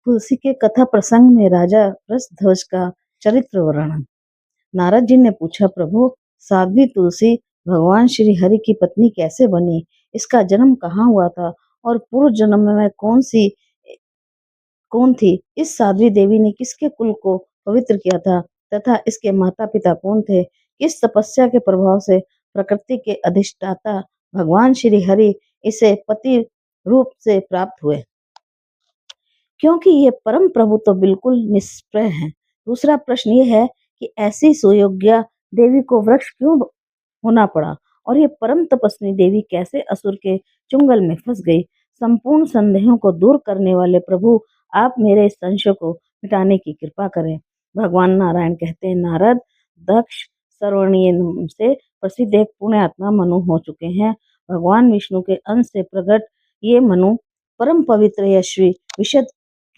तुलसी के कथा प्रसंग में राजा वृषध्वज का चरित्र वर्णन। नारद जी ने पूछा, प्रभु, साध्वी तुलसी भगवान श्री हरि की पत्नी कैसे बनी? इसका जन्म कहाँ हुआ था और पूर्व जन्म में कौन थी? इस साध्वी देवी ने किसके कुल को पवित्र किया था तथा इसके माता पिता कौन थे? किस तपस्या के प्रभाव से प्रकृति के अधिष्ठाता भगवान श्री हरि इसे पति रूप से प्राप्त हुए? क्योंकि ये परम प्रभु तो बिल्कुल निष्प्रय हैं। दूसरा प्रश्न ये है कि ऐसी सुयोग्या देवी को वृक्ष क्यों होना पड़ा और ये परम तपस्वी देवी कैसे असुर के चुंगल में फंस गई? संपूर्ण संदेहों को दूर करने वाले प्रभु, आप मेरे इस संशय को मिटाने की कृपा करें। भगवान नारायण कहते हैं, नारद, दक्ष सर्वणीय नाम से प्रसिद्ध एक पुण्यात्मा मनु हो चुके हैं। भगवान विष्णु के अंश से प्रकट ये मनु परम पवित्र यशस्वी विशद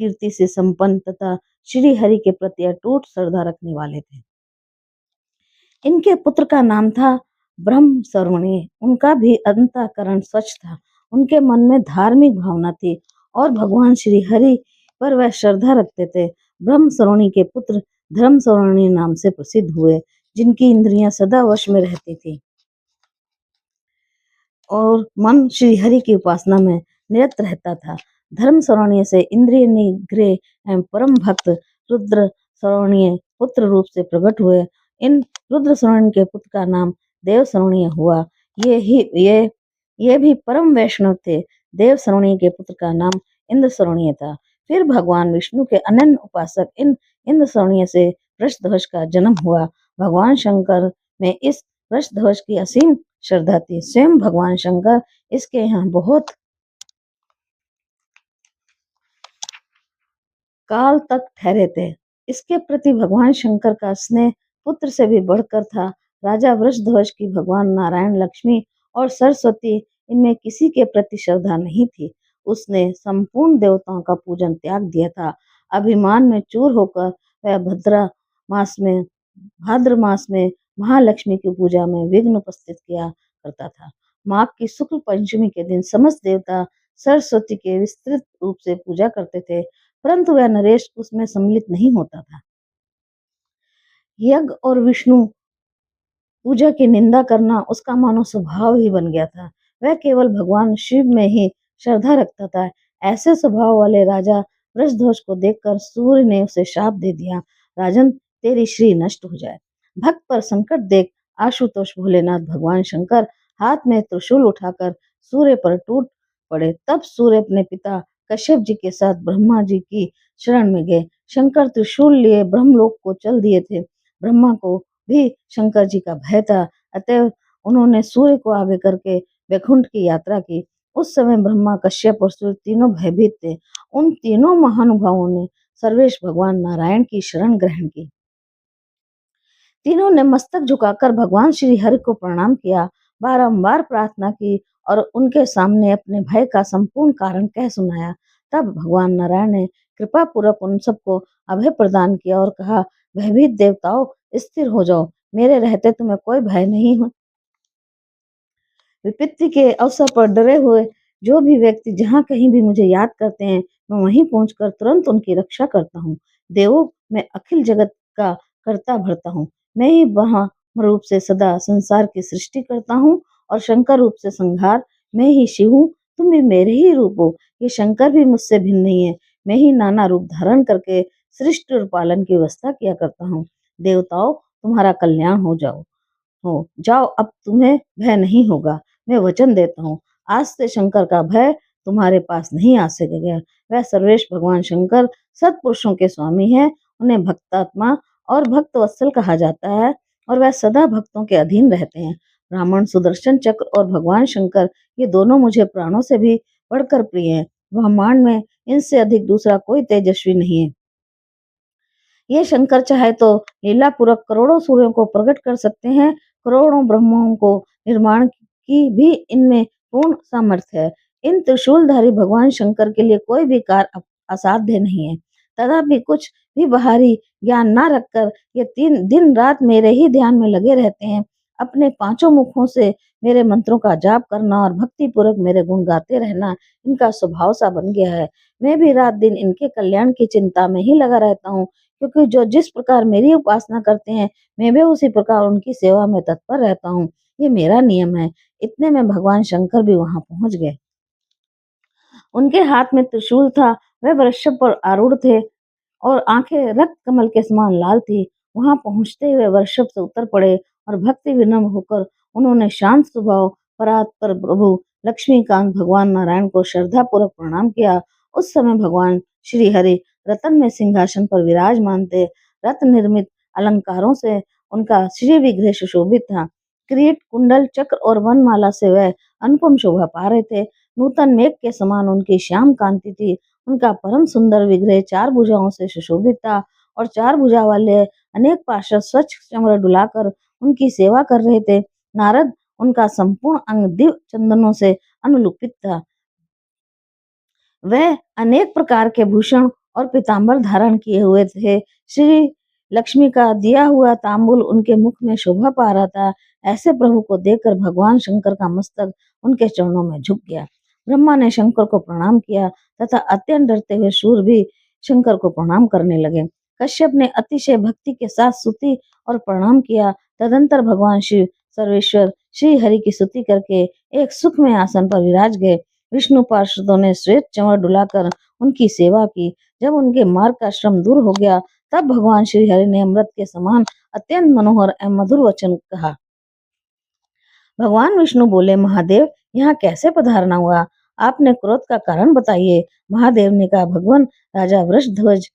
कीर्ति से संपन्न तथा श्री हरि के प्रति अटूट श्रद्धा रखने वाले थे। इनके पुत्र का नाम था ब्रह्म सर्वणीय। उनका भी अंतःकरण स्वच्छ था। उनके मन में धार्मिक भावना थी और भगवान श्री हरि पर वह श्रद्धा रखते थे। ब्रह्म सर्वणी के पुत्र धर्म सर्वणी नाम से प्रसिद्ध हुए, जिनकी इंद्रियां सदा वश में रहती थी और मन श्री हरि की उपासना में निरत रहता था। धर्म सर्वणीय से इंद्रिय निग्रह एवं परम भक्त रुद्र सर्वणीय पुत्र रूप से प्रकट हुए। इन रुद्र सर्वणीय के पुत्र का नाम देव सर्वणीय हुआ। ये भी परम वैष्णव थे। देव सर्वणीय के पुत्र का नाम इंद्र सर्वणीय था। फिर भगवान विष्णु के अनन्य उपासक इन इंद्र सर्वणीय से वृषध्वज का जन्म हुआ। भगवान शंकर में इस वृषध्वज की असीम श्रद्धा थी। स्वयं भगवान शंकर इसके यहाँ बहुत काल तक ठहरे थे। इसके प्रति भगवान शंकर का स्नेह पुत्र से भी बढ़कर था। राजा वृषध्वज की भगवान नारायण, लक्ष्मी और सरस्वती इनमें किसी के प्रति श्रद्धा नहीं थी। उसने संपूर्ण देवताओं का पूजन त्याग दिया था। अभिमान में चूर होकर वह भाद्र मास में महालक्ष्मी की पूजा में विघ्न उपस्थित किया करता था। माघ की शुक्ल पंचमी के दिन समस्त देवता सरस्वती के विस्तृत रूप से पूजा करते थे, परंतु वह नरेश उसमें सम्मिलित नहीं होता था। यज्ञ और विष्णु पूजा की निंदा करना उसका मानो स्वभाव ही बन गया था। वह केवल भगवान शिव में ही श्रद्धा रखता था। ऐसे स्वभाव वाले राजा वृषध्वज को देखकर सूर्य ने उसे शाप दे दिया, राजन, तेरी श्री नष्ट हो जाए। भक्त पर संकट देख आशुतोष भोलेनाथ भगवान शंकर हाथ में त्रिशूल उठाकर सूर्य पर टूट पड़े। तब सूर्य अपने पिता कश्यप जी के साथ ब्रह्मा जी की शरण में गए। शंकर त्रिशूल लिए ब्रह्मलोक को चल दिए थे। ब्रह्मा को भी शंकर जी का भय था, अतः उन्होंने सूर्य को आगे करके वैकुंठ की यात्रा की। उस समय ब्रह्मा, कश्यप और सूर्य तीनों भयभीत थे। उन तीनों महानुभावों ने सर्वेश भगवान नारायण की शरण ग्रहण की। तीनों ने मस्तक झुकाकर भगवान श्री हरि को प्रणाम किया, बारंबार प्रार्थना की और उनके सामने अपने भय का संपूर्ण कारण कह सुनाया। तब भगवान नारायण ने कृपा पूर्वक उन सबको अभय प्रदान किया और कहा, भयभीत देवताओं, स्थिर हो जाओ, मेरे रहते तुम्हें कोई भय नहीं है। विपत्ति के अवसर पर डरे हुए जो भी व्यक्ति जहाँ कहीं भी मुझे याद करते हैं, मैं वहीं पहुंचकर तुरंत उनकी रक्षा करता हूँ। देवों, मैं अखिल जगत का कर्ता भरता हूँ। मैं ही ब्रह्म रूप से सदा संसार की सृष्टि करता हूँ और शंकर रूप से संहार। मैं ही शिव हूँ, तुम भी मेरे ही रूप हो। ये शंकर भी मुझसे भिन्न नहीं है। मैं ही नाना रूप धारण करके सृष्टि और पालन की व्यवस्था किया करता हूँ। देवताओं, तुम्हारा कल्याण हो जाओ, अब तुम्हें भय नहीं होगा। मैं वचन देता हूँ, आज से शंकर का भय तुम्हारे पास नहीं आ सकेगा। वह सर्वेश भगवान शंकर सत्पुरुषों के स्वामी है। उन्हें भक्तात्मा और भक्त वत्सल कहा जाता है और वह सदा भक्तों के अधीन रहते हैं। ब्राह्मण, सुदर्शन चक्र और भगवान शंकर, ये दोनों मुझे प्राणों से भी बढ़कर प्रिय हैं। ब्रह्मांड में इनसे अधिक दूसरा कोई तेजस्वी नहीं है। ये शंकर चाहे तो लीलापूर्वक करोड़ों सूर्यों को प्रकट कर सकते हैं। करोड़ों ब्रह्माओं को निर्माण की भी इनमें पूर्ण सामर्थ्य है। इन त्रिशूलधारी भगवान शंकर के लिए कोई भी कार्य असाध्य नहीं है। तथापि कुछ भी बाहरी ज्ञान ना रखकर ये तीन दिन रात मेरे ही ध्यान में लगे रहते हैं। अपने पांचों मुखों से मेरे मंत्रों का जाप करना और भक्ति पूर्वक मेरे गुण गाते रहना इनका स्वभाव सा बन गया है। मैं भी रात दिन इनके कल्याण की चिंता में ही लगा रहता हूँ, क्योंकि जो जिस प्रकार मेरी उपासना करते हैं, मैं भी उसी प्रकार उनकी सेवा में तत्पर रहता हूँ। ये मेरा नियम है। इतने में भगवान शंकर भी वहां पहुंच गए। उनके हाथ में त्रिशूल था। वे वृषभ पर आरूढ़ थे और आंखें रक्त कमल के समान लाल थी। वहां पहुंचते हुए वृषभ से उतर पड़े और भक्ति विनम्र होकर उन्होंने शांत स्वभाव परात्पर प्रभु लक्ष्मीकांत भगवान नारायण को श्रद्धा पूर्वक प्रणाम किया। उस समय भगवान श्री हरि रतन में सिंहासन पर विराजमान थे। रत्न निर्मित अलंकारों से उनका श्री विग्रह सुशोभित था। किरीट, कुंडल, चक्र और वनमाला से वह अनुपम शोभा पा रहे थे। नूतन मेघ के समान उनकी श्याम कांति थी। उनका परम सुंदर विग्रह चार भुजाओं से सुशोभित था और चार भुजा वाले अनेक पार्षद स्वच्छ चमड़ा डुलाकर उनकी सेवा कर रहे थे। नारद उनका संपूर्ण अंग दिव्य चंदनों से अनुलुपित था। वह अनेक प्रकार के भूषण और पीताम्बर धारण किए हुए थे। श्री लक्ष्मी का दिया हुआ तांबूल उनके मुख में शोभा पा रहा था। ऐसे प्रभु को देखकर भगवान शंकर का मस्तक उनके चरणों में झुक गया। ब्रह्मा ने शंकर को प्रणाम किया तथा अत्यंत डरते हुए सूर भी शंकर को प्रणाम करने लगे। कश्यप ने अतिशय भक्ति के साथ स्तुति और प्रणाम किया। तदंतर भगवान शिव सर्वेश्वर श्री हरि की स्तुति करके एक सुखमय आसन पर विराज गए। विष्णु पार्षदों ने श्वेत चंवर डुलाकर उनकी सेवा की। जब उनके मार्ग का श्रम दूर हो गया, तब भगवान श्री हरि ने अमृत के समान अत्यंत मनोहर एवं मधुर वचन कहा। भगवान विष्णु बोले, महादेव, यहाँ कैसे पधारना हुआ? आपने क्रोध का कारण बताइए। महादेव ने कहा, भगवान राजा वृषध्वज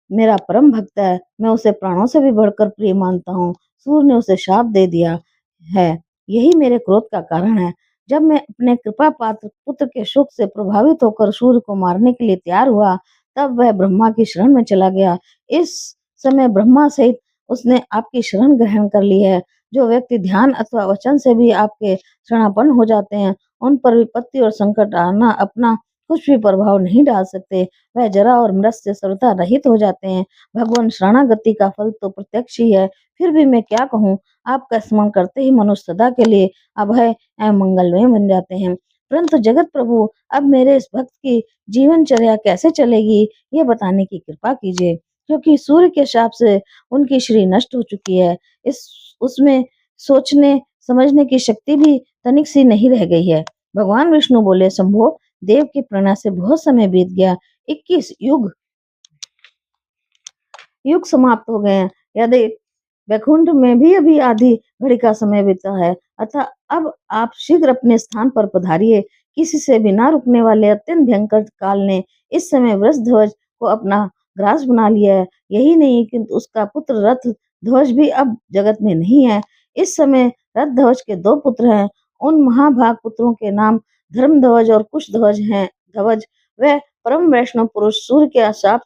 मेरा परम भक्त है। मैं उसे प्राणों से भी बढ़कर प्रिय मानता हूँ। सूर्य ने उसे शाप दे दिया है, यही मेरे क्रोध का कारण है। जब मैं अपने कृपा पात्र पुत्र के शोक से प्रभावित होकर सूर्य को मारने के लिए तैयार हुआ, तब वह ब्रह्मा की शरण में चला गया। इस समय ब्रह्मा सहित उसने आपकी शरण ग्रहण कर ली है। जो व्यक्ति ध्यान अथवा वचन से भी आपके शरणापन्न हो जाते हैं, उन पर विपत्ति और संकट आना अपना कुछ भी प्रभाव नहीं डाल सकते। वह जरा और मृत से सर्वथा रहित हो जाते हैं। भगवान शरणागति का फल तो प्रत्यक्ष ही है। फिर भी मैं क्या कहूँ, आपका स्मरण करते ही मनुष्य सदा के लिए अभय एवं मंगलमय बन जाते हैं। परंतु जगत प्रभु, अब मेरे इस भक्त की जीवनचर्या कैसे चलेगी, ये बताने की कृपा कीजिए, क्योंकि सूर्य के शाप से उनकी श्री नष्ट हो चुकी है। इस उसमें सोचने समझने की शक्ति भी तनिक सी नहीं रह गई है। भगवान विष्णु बोले, शंभो, देव की प्रेरणा से बहुत समय बीत गया। 21 युग समाप्त हो गए हैं। यदि वैकुंठ में भी अभी आधी घड़ी का समय बीता है। अतः अब आप शीघ्र अपने स्थान पर पधारिए। किसी से बिना रुकने वाले अत्यंत भयंकर काल ने इस समय वृषध्वज को अपना ग्रास बना लिया है। यही नहीं किंतु उसका पुत्र रथ ध्वज भी अब जगत में नहीं है। इस समय रथ ध्वज के दो पुत्र हैं। उन महाभाग पुत्रों के नाम धर्म ध्वज और कुश ध्वज हैं। ध्वज वे परम वैष्णव पुरुष सूर्य के अशाप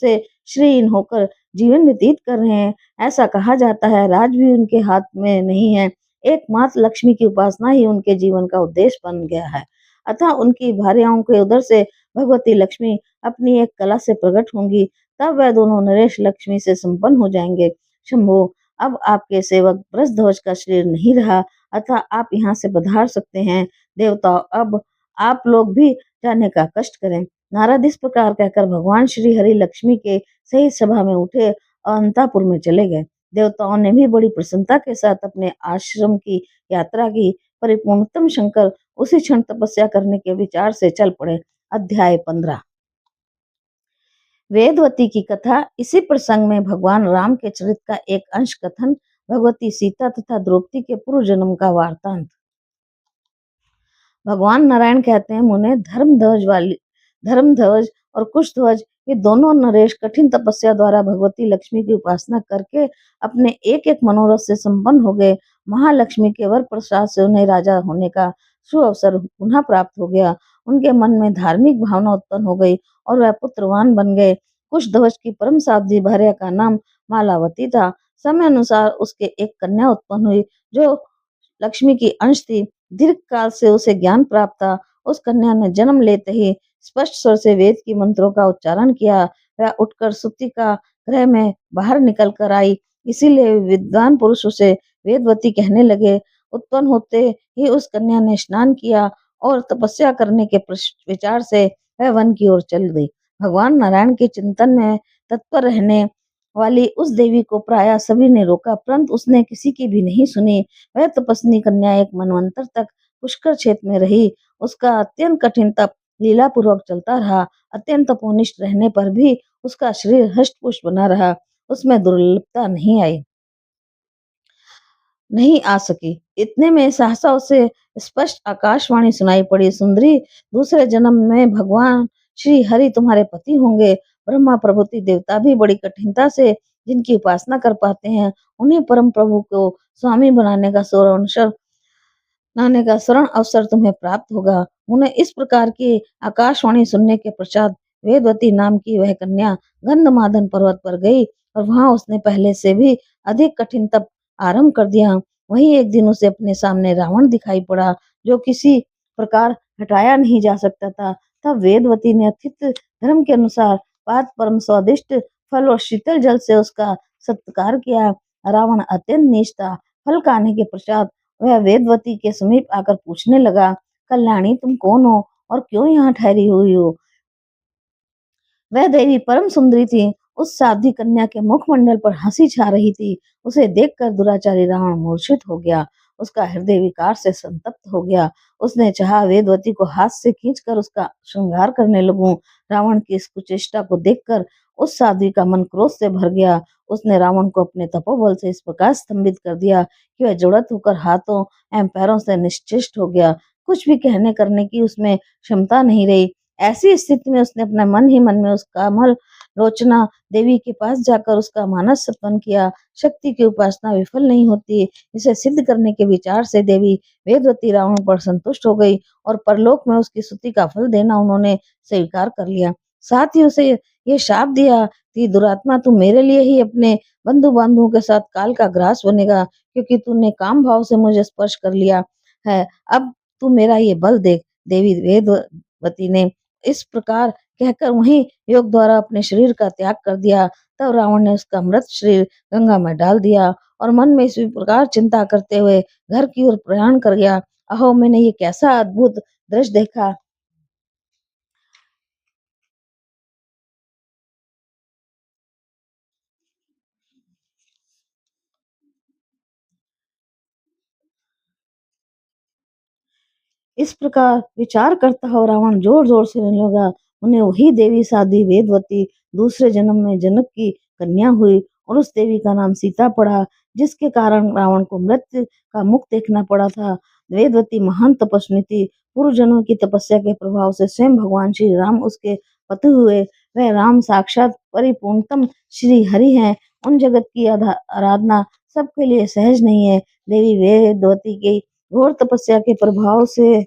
से श्रीहीन होकर जीवन व्यतीत कर रहे हैं। ऐसा कहा जाता है, राज भी उनके हाथ में नहीं है। एकमात्र लक्ष्मी की उपासना ही उनके जीवन का उद्देश्य बन गया है। अतः उनकी भार्याओं के उदर से भगवती लक्ष्मी अपनी एक कला से प्रकट होंगी। तब वह दोनों नरेश लक्ष्मी से संपन्न हो जाएंगे। शंभो, अब आपके सेवक वृषध्वज का शरीर नहीं रहा, अतः आप यहाँ से पधार सकते हैं। देवताओं, अब आप लोग भी जाने का कष्ट करें। नारद इस प्रकार कहकर भगवान श्री हरि लक्ष्मी के सही सभा में उठे और अंतापुर में चले गए। देवताओं ने भी बड़ी प्रसन्नता के साथ अपने आश्रम की यात्रा की। परिपूर्णतम शंकर उसी क्षण तपस्या करने के विचार से चल पड़े। अध्याय 15। वेदवती की कथा। इसी प्रसंग में भगवान राम के चरित्र का एक अंश कथन। भगवती सीता तथा द्रौपदी के पूर्व जन्म का वार्तांत। भगवान नारायण कहते हैं, मुने, धर्मध्वज और कुशध्वज ये दोनों नरेश कठिन तपस्या द्वारा भगवती लक्ष्मी की उपासना करके अपने एक एक मनोरथ से संपन्न हो गए। महालक्ष्मी के वर प्रसाद से उन्हें राजा होने का सुअवसर पुनः प्राप्त हो गया। उनके मन में धार्मिक भावना उत्पन्न हो गई और वह पुत्रवान बन गए। कुशध्वज की परम साध्वी भार्या का नाम मालावती था। समय अनुसार उसके एक कन्या उत्पन्न हुई जो लक्ष्मी की अंश थी। दीर्घ काल से उसे ज्ञान प्राप्त था। उस कन्या ने जन्म लेते ही स्पष्ट स्वर से वेद की मंत्रों का उच्चारण किया। वह उठकर सुप्ति का गृह में बाहर निकल कर आई। इसीलिए विद्वान पुरुष उसे वेदवती कहने लगे। उत्पन्न होते ही उस कन्या ने स्नान किया और तपस्या करने के विचार से वह वन की ओर चल गई। भगवान नारायण के चिंतन में तत्पर रहने वाली उस देवी को प्रायः सभी ने रोका, परंतु उसने किसी की भी नहीं सुनी। वह तपस्वी कन्या एक मनवंतर तक पुष्कर क्षेत्र में रही। उसका अत्यंत कठिन तप लीला पूर्वक चलता रहा। अत्यंत तपोनिष्ठ रहने पर भी उसका शरीर हष्ट पुष्ट बना रहा, उसमें दुर्लभता नहीं आ सकी। इतने में सहसा उसे स्पष्ट आकाशवाणी सुनाई पड़ी, सुंदरी, दूसरे जन्म में भगवान श्री हरि तुम्हारे पति होंगे। ब्रह्मा प्रभृति देवता भी बड़ी कठिनता से जिनकी उपासना कर पाते हैं, उन्हें परम प्रभु को स्वामी बनाने का शरण अवसर तुम्हें प्राप्त होगा। उन्हें इस प्रकार की आकाशवाणी सुनने के पश्चात वेदवती नाम की वह कन्या गंधमादन पर्वत पर गई और वहां उसने पहले से भी अधिक कठिन तप आरंभ कर दिया। वहीं एक दिन उसे अपने सामने रावण दिखाई पड़ा, जो किसी प्रकार हटाया नहीं जा सकता था। तब वेदवती ने अतिथि धर्म के अनुसार पात परम स्वादिष्ट फल और शीतल जल से उसका सत्कार किया। रावण अत्यंत नीच था। फल खाने के पश्चात वह वेदवती के समीप आकर पूछने लगा, कल्याणी, तुम कौन हो और क्यों यहाँ ठहरी हुई हो? वह देवी परम सुंदरी थी। उस साध्वी कन्या के मुखमंडल पर हंसी छा रही थी। उसे देखकर दुराचारी रावण मूर्छित हो गया। उसका हृदय विकार से संतप्त हो गया। उसने चाहा वेदवती को हाथ से खींचकर उसका श्रृंगार करने लगूं। रावण की इस कुचेष्टा को देखकर उस साध्वी का मन क्रोध से भर गया। उसने रावण को अपने तपोबल से इस प्रकार स्तंभित कर दिया कि वह जुड़त होकर हाथों एवं पैरों से निश्चेष्ट हो गया। कुछ भी कहने करने की उसमें क्षमता नहीं रही। ऐसी स्थिति में उसने अपने मन ही मन में उस कमल लोचना देवी के पास जाकर उसका मानस सत्वन किया। शक्ति की उपासना विफल नहीं होती, इसे सिद्ध करने के विचार से देवी वेदवती रावण पर संतुष्ट हो गई और परलोक में उसकी स्तुति का फल देना उन्होंने स्वीकार कर लिया। साथ ही उसे ये शाप दिया कि दुरात्मा, तू मेरे लिए ही अपने बंधु बांधवों के साथ काल का ग्रास बनेगा, क्योंकि तूने काम भाव से मुझे स्पर्श कर लिया है। अब तू मेरा ये बल देख। देवी वेदवती ने इस प्रकार कहकर वहीं योग द्वारा अपने शरीर का त्याग कर दिया। तब रावण ने उसका मृत शरीर गंगा में डाल दिया और मन में इसी प्रकार चिंता करते हुए घर की ओर प्रयाण कर गया। अहो, मैंने ये कैसा अद्भुत दृश्य देखा। इस प्रकार विचार करता हुआ रावण जोर जोर से रोने लगा। उन्हें वही देवी साध्वी वेदवती दूसरे जन्म में जनक की कन्या हुई और उस देवी का नाम सीता पड़ा, जिसके कारण रावण को मृत्यु का मुख देखना पड़ा था। वेदवती महान तपस्विनी थी। पूर्व जन्मों की तपस्या के प्रभाव से स्वयं भगवान श्री राम उसके पति हुए। वह राम साक्षात परिपूर्णतम श्री हरि हैं। उन जगत की आराधना सबके लिए सहज नहीं है। देवी वेदवती की घोर तपस्या के प्रभाव से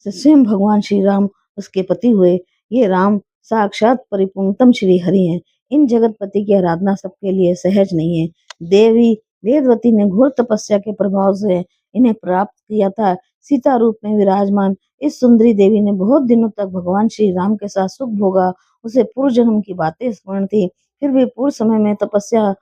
स्वयं भगवान श्री राम उसके पति हुए। ये राम साक्षात परिपूर्णतम श्री हरि हैं। इन जगतपति की आराधना सबके लिए सहज नहीं है। देवी वेदवती ने घोर तपस्या के प्रभाव से इन्हें प्राप्त किया था। सीता रूप में विराजमान इस सुंदरी देवी ने बहुत दिनों तक भगवान श्री राम के साथ सुख भोगा। उसे पूर्व जन्म की बातें स्मरण थी, फिर भी पूर्व समय में तपस्या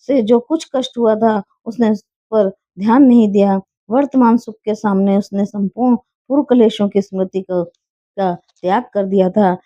से जो कुछ कष्ट हुआ था उसने उस पर ध्यान नहीं दिया। वर्तमान सुख के सामने उसने संपूर्ण पूर्व कलेशों की स्मृति का त्याग कर दिया था।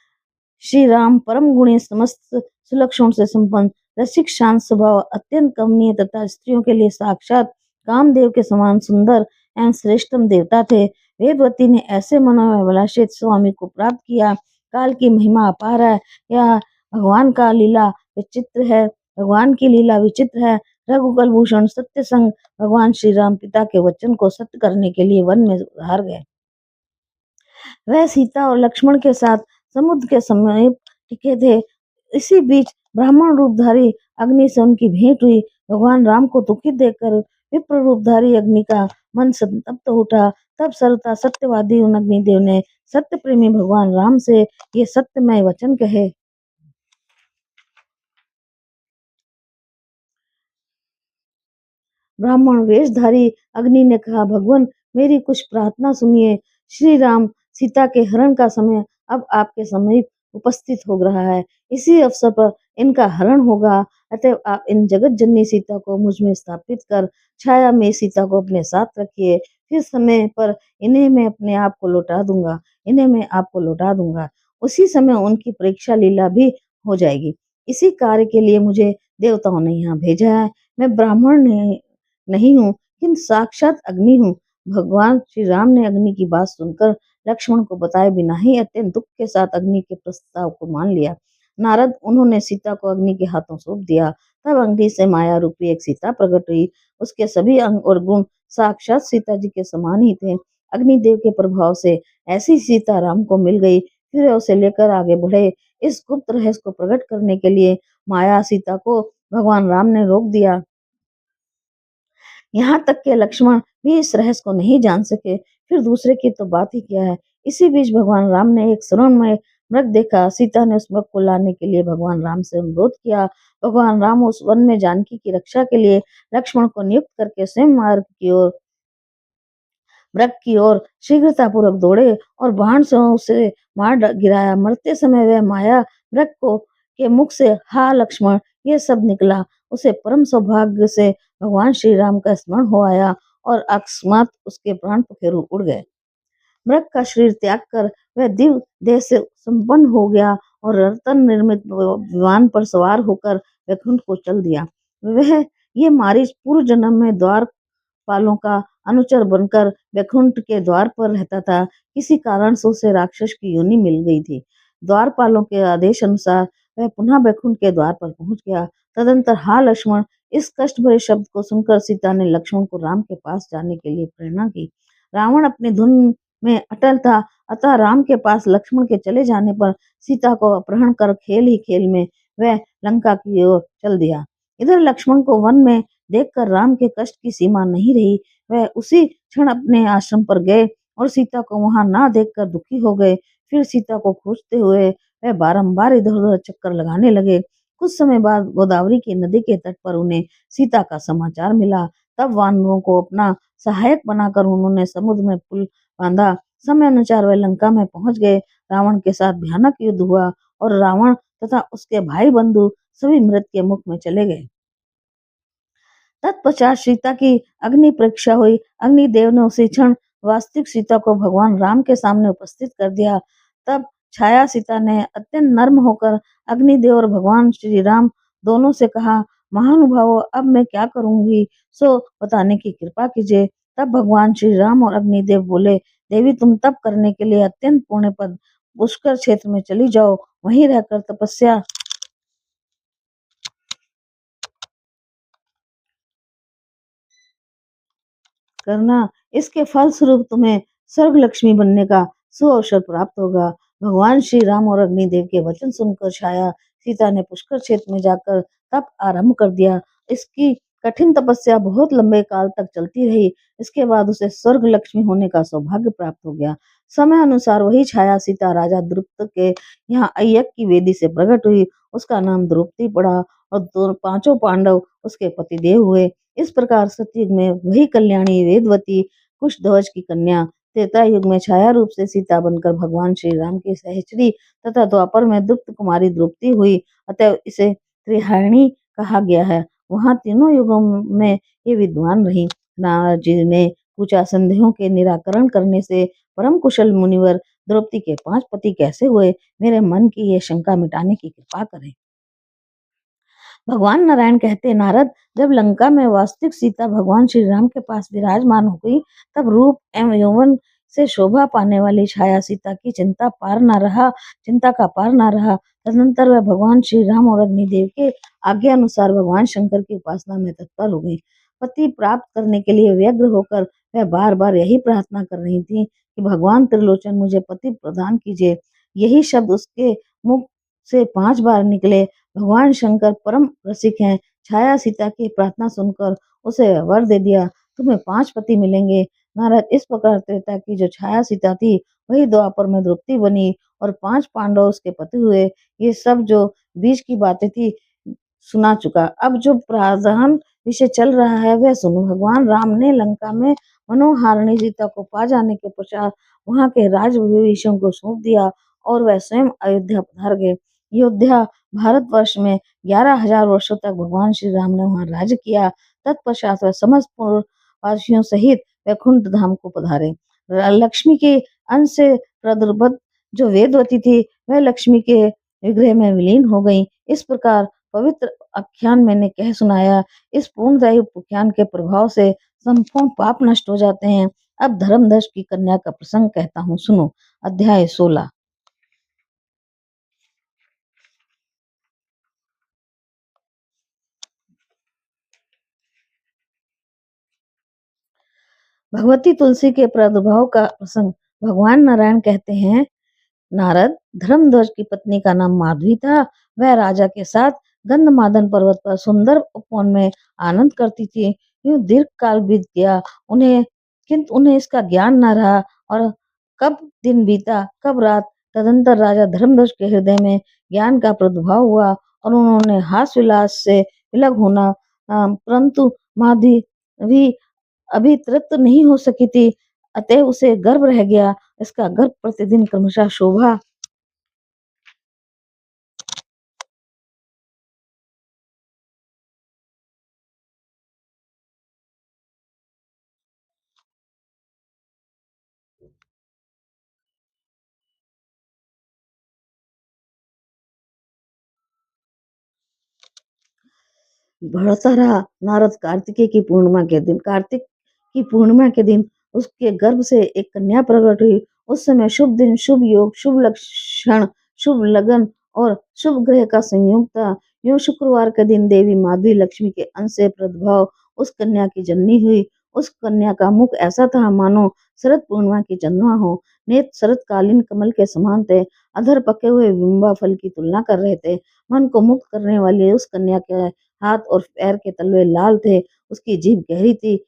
श्री राम परम गुणी, समस्त सुलक्षणों से संपन्न, रसिक, शांत स्वभाव, अत्यंत कमनीय तथा स्त्रियों के लिए साक्षात कामदेव के समान सुंदर एवं श्रेष्ठतम देवता थे। वेदवती ने ऐसे मनोभिलाषित स्वामी को प्राप्त किया। काल की महिमा अपार है। यह भगवान का लीला विचित्र है। भगवान की लीला विचित्र है। रघुकुल भूषण सत्य संग भगवान श्री राम पिता के वचन को सत्य करने के लिए वन में हार गए। वह सीता और लक्ष्मण के साथ समुद्र के समीप टिके थे। इसी बीच ब्राह्मण रूपधारी अग्नि से उनकी भेंट हुई। भगवान राम को दुखित देखकर विप्र रूपधारी अग्नि का मन संतप्त उठा। तब सर्वथा सत्यवादी उन अग्निदेव ने सत्य प्रेमी भगवान राम से ये सत्यमय वचन कहे। ब्राह्मण वेशधारी अग्नि ने कहा, भगवान मेरी कुछ प्रार्थना सुनिए। श्री राम सीता के हरण का समय अब आपके समीप उपस्थित हो रहा है। इसी अवसर पर इनका हरण होगा। अतः आप इन जगत जननी सीता को मुझ में स्थापित कर छाया में सीता को अपने साथ रखिए। फिर समय पर इन्हें मैं अपने आप को लौटा दूंगा, इन्हें मैं आपको लौटा दूंगा। उसी समय उनकी परीक्षा लीला भी हो जाएगी। इसी कार्य के लिए मुझे देवताओं ने यहाँ भेजा है। मैं ब्राह्मण नहीं हूँ, किंतु साक्षात अग्नि हूँ। भगवान श्री राम ने अग्नि की बात सुनकर लक्ष्मण को बताए बिना ही अत्यंत दुख के साथ अग्नि के प्रस्ताव को मान लिया। नारद उन्होंने सीता को अग्नि के हाथों सौंप दिया। तब अग्नि से माया रूपी एक सीता प्रकट हुई। उसके सभी अंग और गुण साक्षात सीता जी के समान ही थे। अग्निदेव के प्रभाव से ऐसी सीता राम को मिल गई। फिर उसे लेकर आगे बढ़े। इस गुप्त रहस्य को प्रकट करने के लिए माया सीता को भगवान राम ने रोक दिया। यहाँ तक के लक्ष्मण भी इस रहस्य को नहीं जान सके, फिर दूसरे की तो बात ही क्या है। इसी बीच भगवान राम ने एक स्वर्णमय मृग देखा। सीता ने उस मृग को लाने के लिए भगवान राम से अनुरोध किया। भगवान राम उस वन में जानकी की रक्षा के लिए लक्ष्मण को नियुक्त करके स्वयं मार्ग की ओर मृग की ओर शीघ्रतापूर्वक दौड़े और बाण से उसे मार गिराया। मरते समय वह माया मृग को के मुख से, हा लक्ष्मण, ये सब निकला। उसे परम सौभाग्य से भगवान श्री राम का स्मरण हो आया और अकस्मात उसके प्राण पखेरु उड़ गए। मृग का शरीर त्याग कर वह दिव्य देह से संपन्न हो गया और रत्न निर्मित विमान पर सवार होकर वैकुंठ को चल दिया। वह ये मारीच पूर्व जन्म में द्वारपालों का अनुचर बनकर वैकुंठ के द्वार पर रहता था। किसी कारण से उसे राक्षस की योनि मिल गई थी। द्वारपालों के आदेश अनुसार वह पुनः वैकुंठ के द्वार पर पहुंच गया। तदंतर, हा लक्ष्मण, इस कष्ट भरे शब्द को सुनकर सीता ने लक्ष्मण को राम के पास जाने के लिए प्रेरणा की। रावण अपनी धुन में अटल था, अतः राम के पास लक्ष्मण के चले जाने पर सीता को अपहरण कर खेल ही खेल में वह लंका की ओर चल दिया। इधर लक्ष्मण को वन में देखकर राम के कष्ट की सीमा नहीं रही। वह उसी क्षण अपने आश्रम पर गए और सीता को वहां ना देखकर दुखी हो गए। फिर सीता को खोजते हुए वह बारंबार इधर-उधर चक्कर लगाने लगे। कुछ समय बाद गोदावरी की नदी के तट पर उन्हें सीता का समाचार मिला। तब वानरों को अपना सहायक बनाकर उन्होंने समुद्र में पुल बांधा। समय अनुसार वह लंका में पहुंच गए। रावण के साथ भयानक युद्ध हुआ और रावण तथा उसके भाई बंधु सभी मृत के मुख में चले गए। तत्पश्चात सीता की अग्नि परीक्षा हुई। अग्निदेव ने उसी क्षण वास्तविक सीता को भगवान राम के सामने उपस्थित कर दिया। तब छाया सीता ने अत्यंत नर्म होकर अग्निदेव और भगवान श्री राम दोनों से कहा, महानुभावों, अब मैं क्या करूंगी सो बताने की कृपा कीजिए। तब भगवान श्री राम और अग्निदेव बोले, देवी, तुम तप करने के लिए अत्यंत पुण्य पद पुष्कर क्षेत्र में चली जाओ। वहीं रहकर तपस्या करना। इसके फलस्वरूप तुम्हें स्वर्ग लक्ष्मी बनने का सुअवसर प्राप्त होगा। भगवान श्री राम और अग्निदेव के वचन सुनकर छाया सीता ने पुष्कर क्षेत्र में जाकर तप आरंभ कर दिया। इसकी कठिन तपस्या बहुत लंबे काल तक चलती रही। इसके बाद उसे स्वर्ग लक्ष्मी होने का सौभाग्य प्राप्त हो गया। समय अनुसार वही छाया सीता राजा द्रुपद के यहाँ अय्यक की वेदी से प्रकट हुई। उसका नाम द्रौपदी पड़ा और पांचों पांडव उसके पतिदेव हुए। इस प्रकार सतयुग में वही कल्याणी वेदवती कुशध्वज की कन्या त्रेता युग में छाया रूप से सीता बनकर भगवान श्री राम की सहचरी तथा द्वापर में द्रुपद कुमारी द्रौपदी हुई। अतः इसे त्रिहारिणी कहा गया है। वहां तीनों युगों में ये विद्वान रही। नारद जी ने पूछा, संदेहों के निराकरण करने से परम कुशल मुनिवर द्रौपदी के 5 पति कैसे हुए? मेरे मन की ये शंका मिटाने की कृपा करें। भगवान नारायण कहते, नारद, जब लंका में वास्तविक सीता भगवान श्री राम के पास विराजमान हो गई, तब रूप एवं यौवन से शोभा पाने वाली छाया सीता की चिंता का पार न रहा। तदनंतर वह भगवान श्री राम और अग्निदेव के आज्ञा अनुसार भगवान शंकर की उपासना में तत्पर हो गई। पति प्राप्त करने के लिए व्यग्र होकर वह बार बार यही प्रार्थना कर रही थी कि भगवान त्रिलोचन, मुझे पति प्रदान कीजिए। यही शब्द उसके मुख से 5 बार निकले। भगवान शंकर परम रसिक हैं। छाया सीता की प्रार्थना सुनकर उसे वर दे दिया, तुम्हें 5 पति मिलेंगे। नारद, इस प्रकार त्रेता की जो छाया सीता थी वही द्वापर में द्रौपदी बनी और 5 पांडव उसके पति हुए। ये सब जो बीच की बातें थी सुना चुका। अब जो प्रावधान विषय चल रहा है वह सुनो। भगवान राम ने लंका में मनोहारिणी सीता को पा जाने के पश्चात वहां के राज विभीषण को सौंप दिया और वह स्वयं अयोध्या पधार गए। अयोध्या भारतवर्ष में 11,000 वर्षों तक भगवान श्री राम ने वहां राज्य किया। तत्पश्चात वह समस्त पूर्ववासियों सहित वैकुंठ धाम को पधारे। लक्ष्मी के अंश से प्रादुर्भूत जो वेदवती थी वह लक्ष्मी के विग्रह में विलीन हो गई। इस प्रकार पवित्र आख्यान मैंने कह सुनाया। इस पूर्णदायी उपाख्यान के प्रभाव से संपूर्ण पाप नष्ट हो जाते हैं। अब धर्मधर्ष की कन्या का प्रसंग कहता हूँ, सुनो। अध्याय 16। भगवती तुलसी के प्रादुर्भाव का प्रसंग। भगवान नारायण कहते हैं, नारद, धर्मध्वज की पत्नी का नाम माधवी था। वह राजा के साथ गंधमादन पर्वत पर सुंदर उपवन में आनंद करती थी। यूं दीर्घ काल बीत गया किंतु उन्हें इसका ज्ञान न रहा और कब दिन बीता कब रात। तदंतर राजा धर्मध्वज के हृदय में ज्ञान का प्रादुर्भाव हुआ और उन्होंने हास विलास से विलग होना, परंतु माधवी भी अभी तृप्त नहीं हो सकी थी, अतः उसे गर्व रह गया। इसका गर्भ प्रतिदिन क्रमशः शोभा बढ़ता रहा। नारद कार्तिक की पूर्णिमा के दिन उसके गर्भ से एक कन्या प्रकट हुई। उस समय शुभ दिन, शुभ योग, शुभ लक्षण, शुभ लगन और शुभ ग्रह का संयोग था। यूं शुक्रवार के दिन देवी माधवी लक्ष्मी के अंश से प्रादुर्भाव उस कन्या की जननी हुई। उस कन्या का मुख ऐसा था मानो शरद पूर्णिमा की चंद्रमा हो। नेत्र शरतकालीन कमल के समान थे। अधर पके हुए बिंबा फल की तुलना कर रहे थे। मन को मुक्त करने वाली उस कन्या के हाथ और पैर के तलवे लाल थे। उसकी जीभ गहरी थी।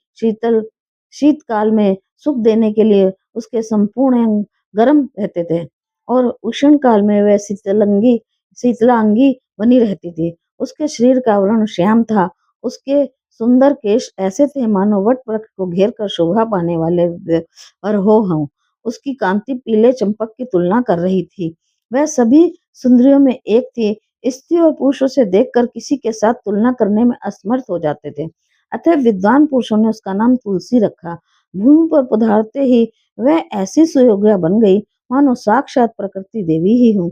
शीतकाल में सुख देने के लिए उसके संपूर्ण अंग गर्म रहते थे और उष्ण काल में वह शीतलांगी बनी रहती थी। उसके शरीर का वर्ण श्याम था। उसके सुंदर केश ऐसे थे मानो वट वृक्ष को घेर कर शोभा पाने वाले वरहो हों। उसकी कांति पीले चंपक की तुलना कर रही थी। वह सभी सुंदरियों में एक थी। स्त्री और पुरुषों से देखकर किसी के साथ तुलना करने में असमर्थ हो जाते थे। अतः विद्वान पुरुषों ने उसका नाम तुलसी रखा। भूमि पर पधारते ही वह ऐसी सुयोग्या बन गई मानो साक्षात प्रकृति देवी ही हूँ।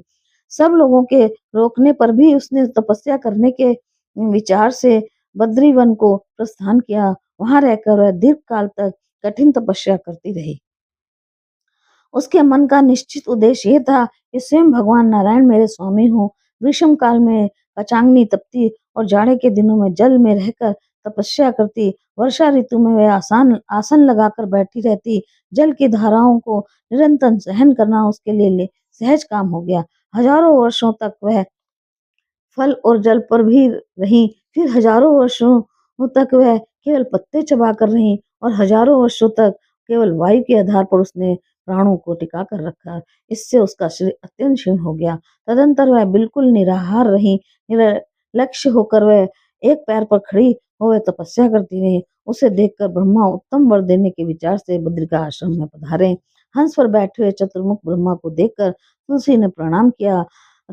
सब लोगों के रोकने पर भी उसने तपस्या करने के विचार से बद्रीवन को प्रस्थान किया। वहां रहकर वह दीर्घ काल तक कठिन तपस्या करती रही। उसके मन का निश्चित उद्देश्य ये था कि स्वयं भगवान नारायण मेरे स्वामी हों। ग्रीष्म काल में कचांगनी तपती और जाड़े के दिनों में जल में रहकर तपस्या करती। वर्षा ऋतु में वह आसन लगाकर बैठी रहती। जल की धाराओं को निरंतर सहन करना उसके लिए सहज काम हो गया। हजारों वर्षों तक वह फल और जल पर भी रही। फिर हजारों वर्षों तक वह केवल पत्ते चबा कर रही और हजारों वर्षों तक केवल वायु के आधार पर उसने प्राणों को टिका कर रखा। इससे उसका शरीर अत्यंत क्षीण हो गया। तदंतर वह बिल्कुल निराहार रही। लक्ष्य होकर वह एक पैर पर खड़ी हो वह तपस्या करती रही। उसे देखकर ब्रह्मा उत्तम वर देने के विचार से बद्रिका आश्रम में पधारे। हंस पर बैठे हुए चतुर्मुख ब्रह्मा को देखकर तुलसी ने प्रणाम किया।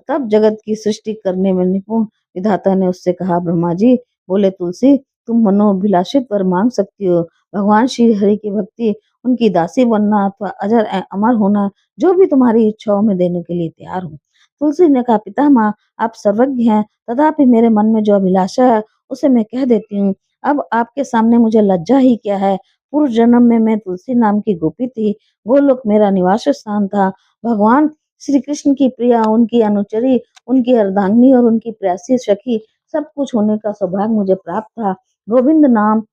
तब जगत की सृष्टि करने में निपुण विधाता ने उससे कहा, ब्रह्मा जी बोले, तुलसी तुम मनोभिलाषित वर मांग सकती हो। भगवान श्री हरि की भक्ति, उनकी दासी बनना अथवा अजर अमर होना, जो भी तुम्हारी इच्छाओं में देने के लिए तैयार हूँ। तुलसी ने कहा, पितामह आप सर्वज्ञ हैं, तथापि मेरे मन में जो अभिलाषा है उसे मैं कह देती हूँ। अब आपके सामने मुझे लज्जा ही क्या है। पूर्व जन्म में मैं तुलसी नाम की गोपी थी। गोलोक मेरा निवास स्थान था। भगवान श्री कृष्ण की प्रिया, उनकी अनुचरी, उनकी अर्धांगिनी और उनकी प्यासी सखी सब कुछ होने का सौभाग्य मुझे प्राप्त था। गोविंद नाम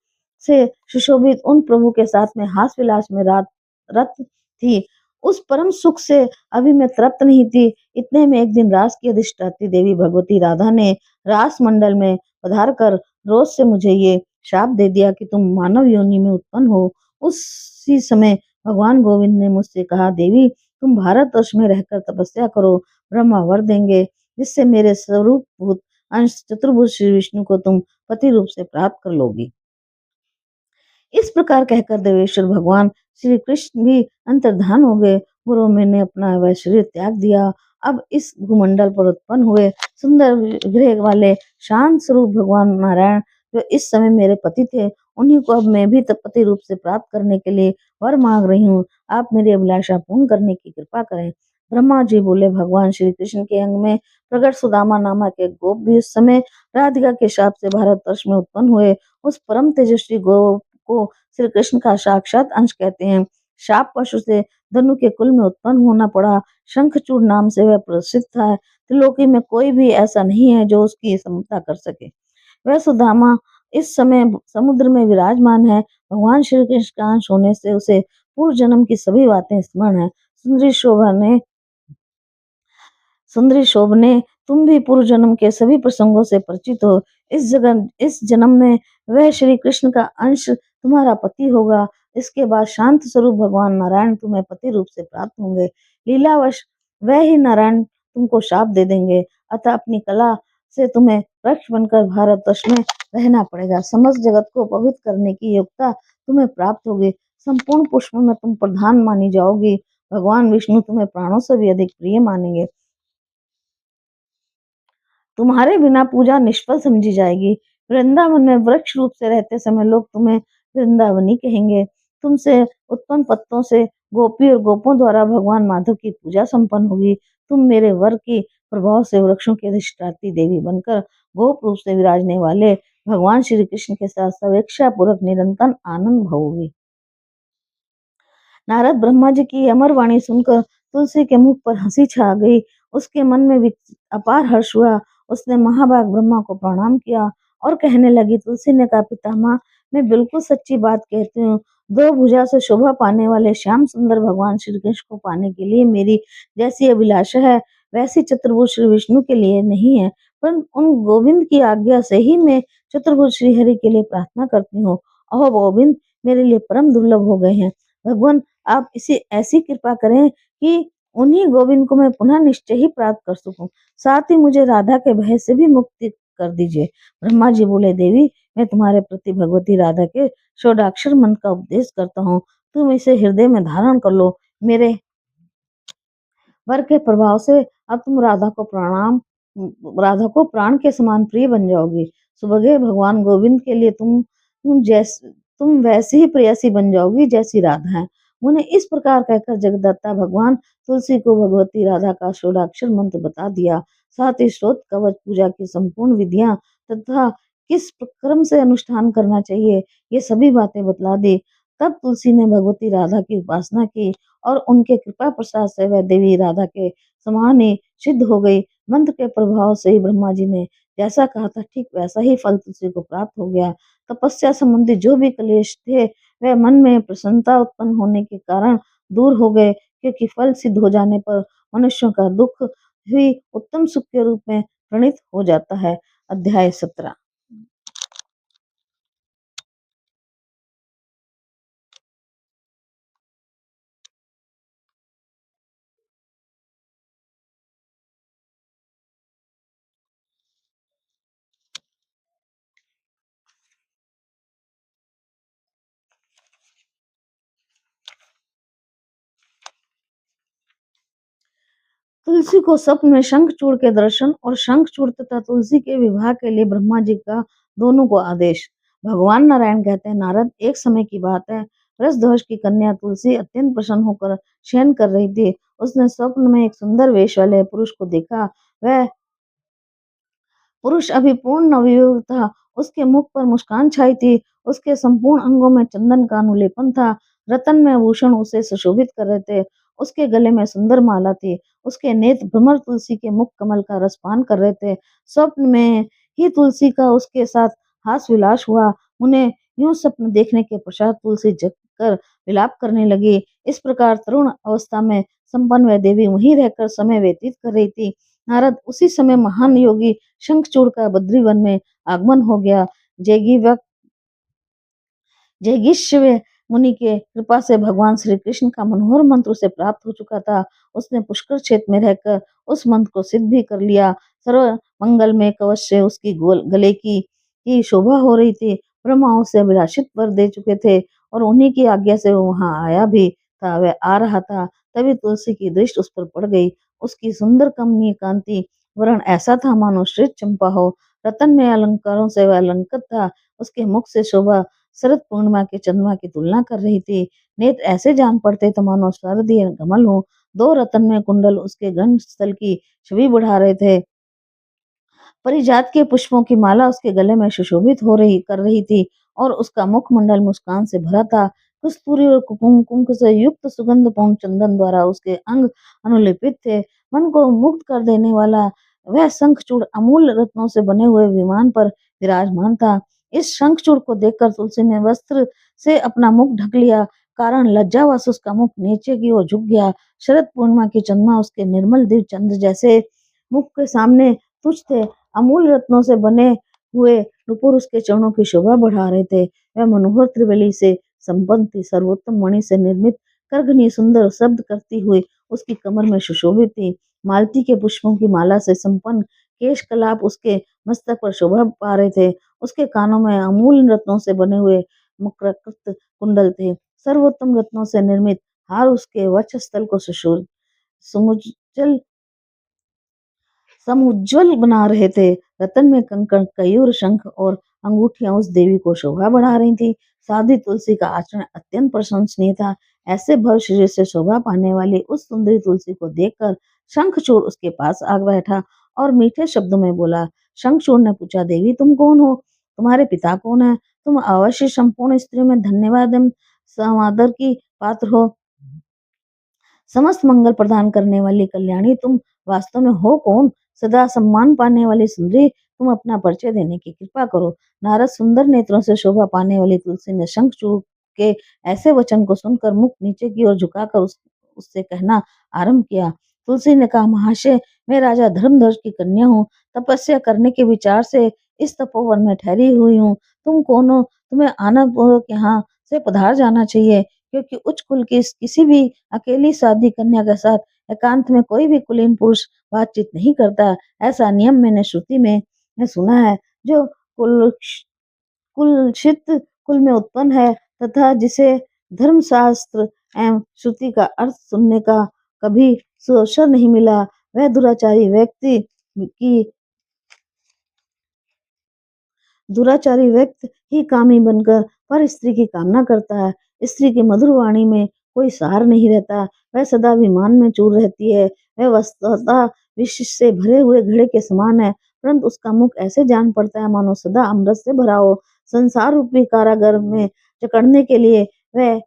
से सुशोभित उन प्रभु के साथ में हास विलास में रत थी। उस परम सुख से अभी मैं तृप्त नहीं थी। इतने में एक दिन रास की अधिष्ठात्री देवी भगवती राधा ने रास मंडल में पधार कर रोज से मुझे ये शाप दे दिया कि तुम मानव योनि में उत्पन्न हो। उसी समय भगवान गोविंद ने मुझसे कहा, देवी तुम भारतवर्ष में रहकर तपस्या करो, ब्रह्मा वर देंगे जिससे मेरे स्वरूप भूत अंश चतुर्भुज श्री विष्णु को तुम पति रूप से प्राप्त कर लोगी। इस प्रकार कहकर देवेश्वर भगवान श्री कृष्ण भी अंतर्धान हो गए। गुरु मैंने अपना वह शरीर त्याग दिया। अब इस भूमंडल पर उत्पन्न हुए सुंदर विग्रह वाले शांत स्वरूप भगवान नारायण जो इस समय मेरे पति थे, उन्हीं को अब मैं भी पति रूप से प्राप्त करने के लिए वर मांग रही हूँ। आप मेरी अभिलाषा पूर्ण करने की कृपा करें। ब्रह्मा जी बोले, भगवान श्री कृष्ण के अंग में प्रगट सुदामा नामक एक गोप भी उस समय राधिका के शाप से भारतवर्ष में उत्पन्न हुए। उस परम तेजस्वी गोप को श्री कृष्ण का साक्षात अंश कहते हैं। शाप पशु से धनु के कुल में उत्पन्न होना पड़ा। शंखचूड़ नाम से वह प्रसिद्ध था। त्रिलोकी में कोई भी ऐसा नहीं है जो उसकी समता कर सके। वह सुदामा इस समय समुद्र में विराजमान है। भगवान श्री कृष्ण का अंश होने से उसे पूर्व जन्म की सभी बातें स्मरण है। सुंदरी शोभने, तुम भी पूर्व जन्म के सभी प्रसंगों से परिचित हो। इस जन्म में वह श्री कृष्ण का अंश तुम्हारा पति होगा। इसके बाद शांत स्वरूप भगवान नारायण तुम्हें पति रूप से प्राप्त होंगे। लीलावश वह ही नारायण तुमको शाप दे देंगे। अतः अपनी कला से तुम्हें वृक्ष बनकर भारतवर्ष में रहना पड़ेगा। समस्त जगत को पवित्र करने की योग्यता तुम्हें प्राप्त होगी। संपूर्ण पुष्प में तुम प्रधान मानी जाओगी। भगवान विष्णु तुम्हें प्राणों से भी अधिक प्रिय मानेंगे। तुम्हारे बिना पूजा निष्फल समझी जाएगी। वृंदावन में वृक्ष रूप से रहते समय लोग तुम्हें वृंदावनी कहेंगे। तुमसे उत्पन्न पत्तों से गोपी और गोपों द्वारा भगवान माधव की पूजा संपन्न होगी। तुम मेरे वर की प्रभाव से वृक्षों की अधिष्ठात्री देवी बनकर गोप रूप से विराजने वाले भगवान श्री कृष्ण के साथ स्वेच्छा पूर्वक निरंतर आनंद भोगी। नारद ब्रह्मा जी की अमर वाणी सुनकर तुलसी के मुख पर हंसी छा गई। उसके मन में अपार हर्ष हुआ। उसने महाभाग ब्रह्मा को प्रणाम किया और कहने लगी, तुलसी ने कहा, पितामह, मैं बिल्कुल सच्ची बात कहती हूँ। दो भुजा से शोभा पाने वाले श्याम सुंदर भगवान श्री कृष्ण को पाने के लिए मेरी जैसी अभिलाषा है, वैसी चतुर्भुज श्री विष्णु के लिए नहीं है। पर उन गोविंद की आज्ञा से ही मैं चतुर्भुज श्री हरि के लिए प्रार्थना करती हूँ। अहो गोविंद मेरे लिए परम दुर्लभ हो गए हैं। भगवान आप इसे ऐसी कृपा करें कि उन्हीं गोविंद को मैं पुनः निश्चय ही प्राप्त कर सकूं। साथ ही मुझे राधा के भय से भी मुक्ति कर दीजिए। ब्रह्मा जी बोले, देवी, मैं तुम्हारे प्रति भगवती राधा के षोडाक्षर मंत्र का उपदेश करता हूँ। तुम इसे हृदय में धारण कर लो। मेरे वर के प्रभाव से अब तुम राधा को प्राण के समान प्रिय बन जाओगी। सुबह भगवान गोविंद के लिए तुम वैसी ही प्रेयसी बन जाओगी जैसी राधा है। उन्हें इस प्रकार कहकर जगदत्ता भगवान तुलसी को भगवती राधा का षोडाक्षर मंत्र बता दिया। साथ ही स्रोत कवच पूजा की संपूर्ण विधियां तथा किस क्रम से अनुष्ठान करना चाहिए, ये सभी बातें बतला दी। तब तुलसी ने भगवती राधा की उपासना की और उनके कृपा प्रसाद से वह देवी राधा के समान ही सिद्ध हो गई। मंत्र के प्रभाव से ही ब्रह्मा जी ने जैसा कहा था ठीक वैसा ही फल तुलसी को प्राप्त हो गया। तपस्या संबंधी जो भी क्लेश थे वह मन में प्रसन्नता उत्पन्न होने के कारण दूर हो गए, क्योंकि फल सिद्ध हो जाने पर मनुष्यों का दुख भी उत्तम सुख के रूप में प्रणीत हो जाता है। अध्याय 17। तुलसी को स्वप्न में शंखचूड़ के दर्शन और शंखचूड़ तथा तुलसी के विवाह के लिए ब्रह्मा जी का दोनों को आदेश। भगवान नारायण कहते हैं, नारद, एक समय की बात है, वृषध्वज की कन्या तुलसी अत्यंत प्रसन्न होकर शयन कर रही थी। उसने स्वप्न में एक सुंदर वेश वाले पुरुष को देखा। वह पुरुष अभी पूर्ण नवयुवक था। उसके मुख पर मुस्कान छाई थी। उसके संपूर्ण अंगों में चंदन का अनुलेपन था। रतन में आभूषण उसे सुशोभित कर रहे थे। उसके गले में सुंदर माला थी। उसके नेत्र भ्रमर तुलसी के मुख कमल का रसपान कर रहे थे। स्वप्न में ही तुलसी का उसके साथ हास विलास हुआ। उन्हें यूं स्वप्न देखने के पश्चात तुलसी जग कर विलाप करने लगी। इस प्रकार तरुण अवस्था में संपन्न वह देवी वहीं रहकर समय व्यतीत कर रही थी। नारद, उसी समय महान योगी शंखचूड़ का बद्रीवन में आगमन हो गया। जैगिष्व मुनि के कृपा से भगवान श्री कृष्ण का मनोहर मंत्र उसे प्राप्त हो चुका था। उसने पुष्कर क्षेत्र में रहकर उस मंत्र को सिद्ध भी कर लिया। सर्व मंगलमय कवच से उसकी गले की शोभा हो रही थी। ब्रह्मा उसे अभिलाषित वर दे चुके थे और उन्हीं की आज्ञा से वो वहां आया भी था। वह आ रहा था, तभी तुलसी की दृष्टि उस पर पड़ गई। उसकी सुंदर कमनीय कांति वर्ण ऐसा था मानो श्वेत चंपा हो। रतन में अलंकारों से वह अलंकृत था। उसके मुख से शोभा शरद पूर्णिमा के चंद्रमा की तुलना कर रही थी। नेत्र ऐसे जान पड़ते थे मानो शारदीय कमल हो। दो रतन में कुंडल उसके गंड स्थल की छवि बढ़ा रहे थे। परिजात के पुष्पों की माला उसके गले में सुशोभित हो रही कर रही थी और उसका मुखमंडल मुस्कान से भरा था। कस्तूरी और कुंकुम से युक्त सुगंध पूर्ण चंदन द्वारा उसके अंग अनुलेपित थे। मन को मुग्ध कर देने वाला वह शंखचूड़ अमूल्य रत्नों से बने हुए विमान पर विराजमान था। इस शंखचूड़ को देखकर तुलसी ने वस्त्र से अपना मुख ढक लिया, कारण लज्जावश उसका मुख नीचे की ओर झुक गया। शरद पूर्णिमा की चंद्रमा उसके निर्मल दिव्य चंद्र जैसे मुख के सामने तुच्छ थे। अमूल रत्नों से बने हुए नुपुर उसके चरणों की शोभा बढ़ा रहे थे। वह मनोहर त्रिवेली से संपन्न थी, सर्वोत्तम मणि से निर्मित कर्कनी सुंदर शब्द करती हुई उसकी कमर में सुशोभित थी। मालती के पुष्पों की माला से संपन्न केश कलाप उसके मस्तक पर शोभा पा रहे थे। उसके कानों में अमूल रत्नों से बने हुए मकरकृत कुंडल थे। सर्वोत्तम रत्नों से निर्मित हार उसके वक्षस्थल को सुमुज्जल समुज्ज्वल बना रहे थे। रतन में कंकण, कयूर, शंख और अंगूठियां उस देवी को शोभा बढ़ा रही थी। साध्वी तुलसी का आचरण अत्यंत प्रशंसनीय था। ऐसे भव शरीर से शोभा पाने वाली उस सुंदरी तुलसी को देखकर शंखचूड़ उसके पास आ बैठा और मीठे शब्दों में बोला। शंखचूड़ ने पूछा, देवी तुम कौन हो? तुम्हारे पिता कौन है? तुम अवश्य संपूर्ण स्त्रियों में धन्यवाद एवं समादर की पात्र हो। समस्त मंगल प्रदान करने वाली कल्याणी तुम वास्तव में हो कौन? सदा सम्मान पाने वाली सुंदरी, तुम अपना परिचय देने की कृपा करो। नारद सुंदर नेत्रों से शोभा पाने वाली तुलसी ने शंखचूड़ के ऐसे वचन को सुनकर मुख नीचे की ओर झुकाकर उससे कहना आरंभ किया। तुलसी ने कहा, महाशय, मैं राजा धर्मध्वज की कन्या हूँ। तपस्या करने के विचार से इस तपोवन में ठहरी हुई हूँ। तुम कौन हो? तुम्हें आनंद पूर्वक यहाँ से पधार जाना चाहिए, क्योंकि उच्च कुल की किसी भी अकेली साध्वी कन्या के साथ एकांत में कोई भी कुलीन पुरुष बातचीत नहीं करता। ऐसा नियम मैंने श्रुति में सुना है। जो कुल कुलक्षित कुल में उत्पन्न है तथा जिसे धर्मशास्त्र एवं श्रुति का अर्थ सुनने का कभी सुअवसर नहीं मिला, वह दुराचारी व्यक्ति ही कामी बनकर पर स्त्री की कामना करता है। स्त्री की मधुर वाणी में कोई सार नहीं रहता। वह सदा अभिमान में चूर रहती है। वह वस्तुतः विष से भरे हुए घड़े के समान है, परंतु उसका मुख ऐसे जान पड़ता है मानो सदा अमृत से भरा हो। संसार रूपी कारागार में जकड़ने के लिए वह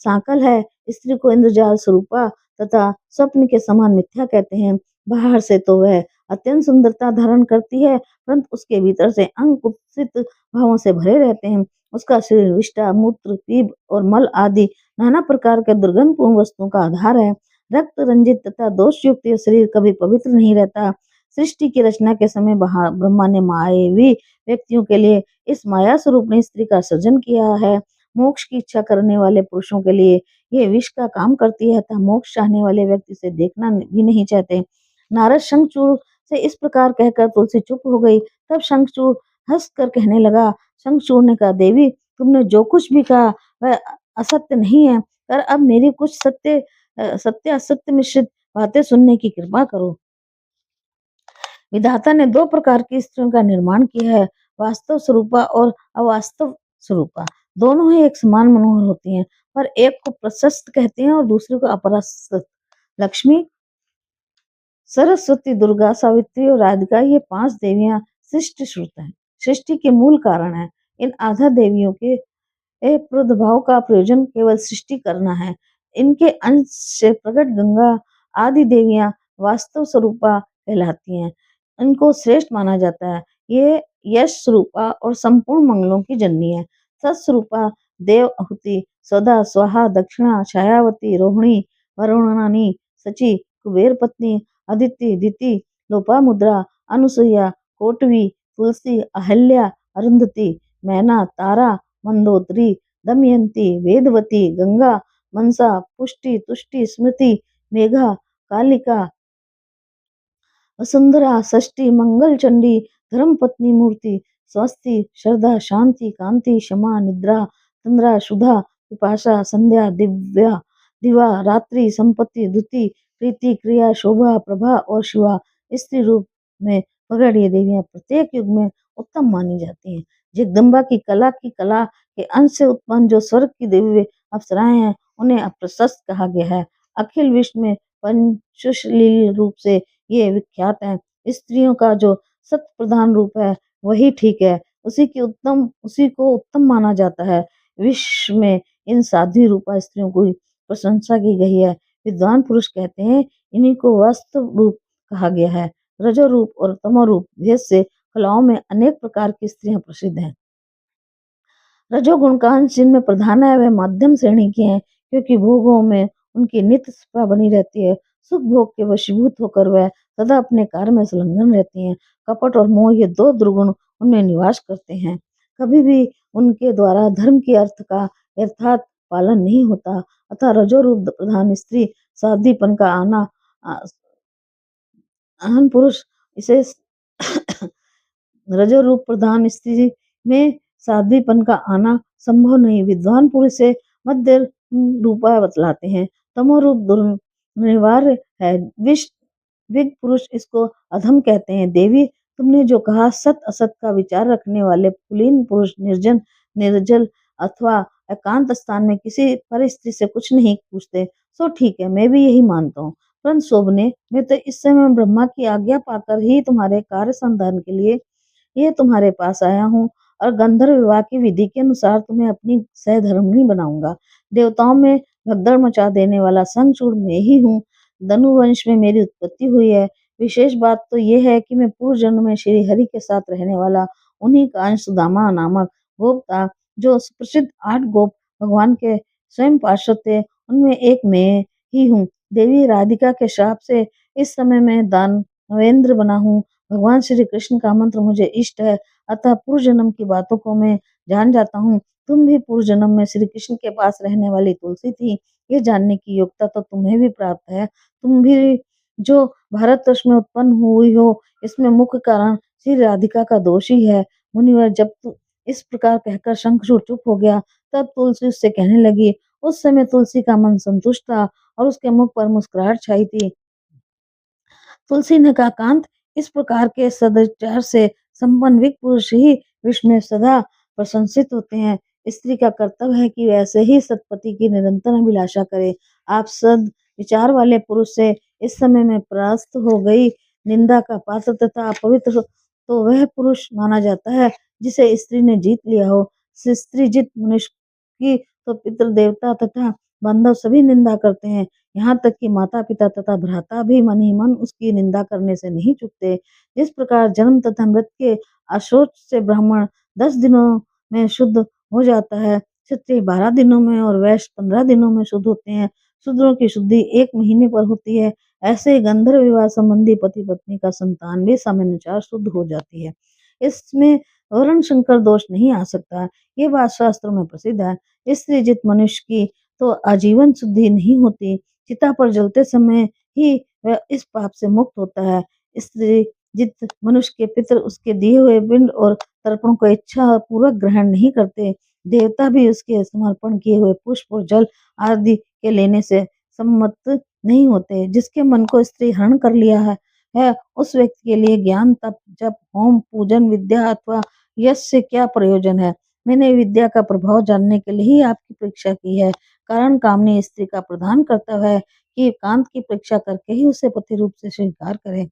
सांकल है। स्त्री को इंद्रजाल स्वरूपा तथा स्वप्न के समान मिथ्या कहते हैं। बाहर से तो वह अत्यंत सुंदरता धारण करती है, परंतु उसके भीतर से अंग कुत्सित भावों से भरे रहते हैं। उसका शरीर विष्ठा, मूत्र, पीप और मल आदि नाना प्रकार के दुर्गंधपूर्ण वस्तुओं का आधार है। रक्त रंजित तथा दोष युक्त यह शरीर कभी पवित्र नहीं रहता। सृष्टि की रचना के समय ब्रह्मा ने मायावी व्यक्तियों के लिए इस माया स्वरूप ने स्त्री का सृजन किया है। मोक्ष की इच्छा करने वाले पुरुषों के लिए ये विष का काम करती है, तथा मोक्ष चाहने वाले व्यक्ति से देखना भी नहीं चाहते। नारद शंखचूड़ से इस प्रकार कहकर तुलसी चुप हो गई। तब शंखचूड़ हंस कर कहने लगा। शंखचूड़ ने कहा, देवी, तुमने जो कुछ भी कहा वह असत्य नहीं है, पर अब मेरी कुछ सत्य असत्य मिश्रित बातें सुनने की कृपा करो। विधाता ने दो प्रकार की स्त्रियों का निर्माण किया है, वास्तव स्वरूपा और अवास्तव स्वरूपा। दोनों ही एक समान मनोहर होती हैं, पर एक को प्रशस्त कहते हैं और दूसरे को अप्रशस्त। लक्ष्मी, सरस्वती, दुर्गा, सावित्री और राधिका, ये 5 देवियां सृष्टि श्रुत हैं, सृष्टि के मूल कारण है। इन आधा देवियों के प्रादुर्भाव का प्रयोजन केवल सृष्टि करना है। इनके अंश से प्रकट गंगा आदि देवियां वास्तव स्वरूपा कहलाती हैं। इनको श्रेष्ठ माना जाता है। ये यश स्वरूपा और संपूर्ण मंगलों की जननी है। सत्स्वरूपा देव आहुति, सदा, स्वाहा, दक्षिणा, छायावती, रोहिणी, वरुणानी, सची, कुबेर पत्नी, अदिति, दिति, लोपामुद्रा, अनुसुईया, कोटवी, तुलसी, अहल्या, अरुंधति, मैना, तारा, मंदोदरी, दमयंती, वेदवती, गंगा, मनसा, पुष्टि, तुष्टि, स्मृति, मेघा, कालिका, वसुंधरा, षष्ठी, मंगल चंडी, धर्मपत्नी मूर्ति, स्वस्ति, श्रद्धा, शांति, कांति, क्षमा, निद्रा, तंद्रा, सुधा, पिपासा, संध्या, दिव्या, दिवा, रात्रि, संपत्ति, द्युति, प्रीति, क्रिया, शोभा, प्रभा और शिवा स्त्री रूप में प्रकट ये देवियां प्रत्येक युग में उत्तम मानी जाती हैं। जगदम्बा की कला के अंश से उत्पन्न जो स्वर्ग की दिव्य अप्सराएं हैं, उन्हें अप्रशस्त कहा गया है। अखिल विश्व में पंचशील रूप से ये विख्यात हैं। स्त्रियों का जो सत प्रधान रूप है वही ठीक है, उसी को उत्तम माना जाता है। विश्व में इन साध्वी रूपा स्त्रियों की प्रशंसा की गई है। विद्वान पुरुष कहते हैं इन्हीं को वास्तव रूप कहा गया है। रजो रूप और तमो रूप भेद से कलाओं में अनेक प्रकार की स्त्रियां प्रसिद्ध हैं। रजोगुण का अंश जिनमें प्रधान है वह मध्यम श्रेणी की हैं, क्योंकि भोगों में उनकी नित्य स्पृहा बनी रहती है। सुख भोग के वशीभूत होकर वह सदा अपने कार्य में संलग्न रहती हैं। कपट और मोह ये दो दुर्गुण उनमें निवास करते हैं। कभी भी उनके द्वारा धर्म की अर्थ का यथार्थ पालन नहीं होता। अतः रजोरूप प्रधान स्त्री साध्वीपन का आन पुरुष इसे रजो रूप प्रधान स्त्री में साध्वीपन का आना संभव नहीं। विद्वान पुरुष से मध्य रूपा बतलाते हैं। तमो रूप दुर्निवार्य है। विग पुरुष इसको अधम कहते हैं। देवी, तुमने जो कहा, सत असत का विचार रखने वाले कुलीन पुरुष निर्जन, निर्जल अथवा एकांत स्थान में किसी पर स्त्री से कुछ नहीं पूछते, सो ठीक है, मैं भी यही मानता हूँ। परंतु शोभने, मैं तो इस समय ब्रह्मा की आज्ञा पाकर ही तुम्हारे कार्य संधान के लिए ये तुम्हारे पास आया हूँ, और गंधर्व विवाह की विधि के अनुसार तुम्हें अपनी सहधर्मिणी बनाऊंगा। देवताओं में भगदड़ मचा देने वाला संगचूड़ मैं ही हूँ। धनुवंश में मेरी उत्पत्ति हुई है। विशेष बात तो यह है कि मैं पूर्व जन्म में श्री हरि के साथ रहने वाला उन्हीं का अंश सुदामा नामक गोप था, जो प्रसिद्ध 8 गोप भगवान के स्वयं पार्षद थे, उनमें एक मैं ही हूँ। देवी राधिका के शाप से इस समय मैं दानवेंद्र बना हूँ। भगवान श्री कृष्ण का मंत्र मुझे इष्ट है, अतः पूर्व जन्म की बातों को मैं जान जाता हूँ। तुम भी पूर्व जन्म में श्री कृष्ण के पास रहने वाली तुलसी थी, ये जानने की योग्यता तो तुम्हें भी प्राप्त है। तुम भी जो भारतवर्ष में उत्पन्न हुई हो, इसमें मुख्य कारण श्री राधिका का दोष ही है। मुनिवर, जब इस प्रकार कहकर शंखचूड़ चुप हो गया, तब तुलसी उससे कहने लगी। उस समय तुलसी का मन संतुष्ट था और उसके मुख पर मुस्कुराहट छाई थी। तुलसी ने कहा, कांत, इस प्रकार के सदाचार से संपन्न विक पुरुष ही विश्व में सदा प्रशंसित होते हैं। स्त्री का कर्तव्य है कि वैसे ही सतपति की निरंतर अभिलाषा करे। आप सद विचार वाले पुरुष से इस समय में परास्त हो गई निंदा का पात्र तथा अपवित्र तो वह पुरुष माना जाता है जिसे स्त्री ने जीत लिया हो। स्त्री जित मनुष्य की तो पितृ देवता तथा बांधव सभी निंदा करते हैं। यहाँ तक कि माता पिता तथा भ्राता भी मन ही मन उसकी निंदा करने से नहीं चूकते। जिस प्रकार जन्म तथा मृत्यु के अशोच से ब्राह्मण 10 दिनों में शुद्ध हो जाता है, क्षत्रिय 12 दिनों में और वैश्य 15 दिनों में शुद्ध होते हैं, शूद्रों की शुद्धि 1 महीने पर होती है, ऐसे ही गंधर्व विवाह संबंधी पति पत्नी का संतान भी सामान्यचार शुद्ध हो जाती है। इसमें वर्ण संकर दोष नहीं आ सकता। ये बात शास्त्रों में प्रसिद्ध है। स्त्री जित मनुष्य की तो आजीवन शुद्धि नहीं होती। चिता पर जलते समय ही वह इस पाप से मुक्त होता है। स्त्री जित मनुष्य के पितृ उसके दिए हुए पिंड और तर्पण को इच्छा पूर्वक ग्रहण नहीं करते। देवता भी उसके समर्पण किए हुए पुष्प और जल आदि के लेने से सम्मत नहीं होते। जिसके मन को स्त्री हरण कर लिया है उस व्यक्ति के लिए ज्ञान, तप, जप, होम, पूजन, विद्या अथवा यश से क्या प्रयोजन है। मैंने विद्या का प्रभाव जानने के लिए ही आपकी परीक्षा की है। कारण कामनी स्त्री का प्रधान कर्तव्य है कि एकांत की परीक्षा करके ही उसे पति रूप से स्वीकार करे।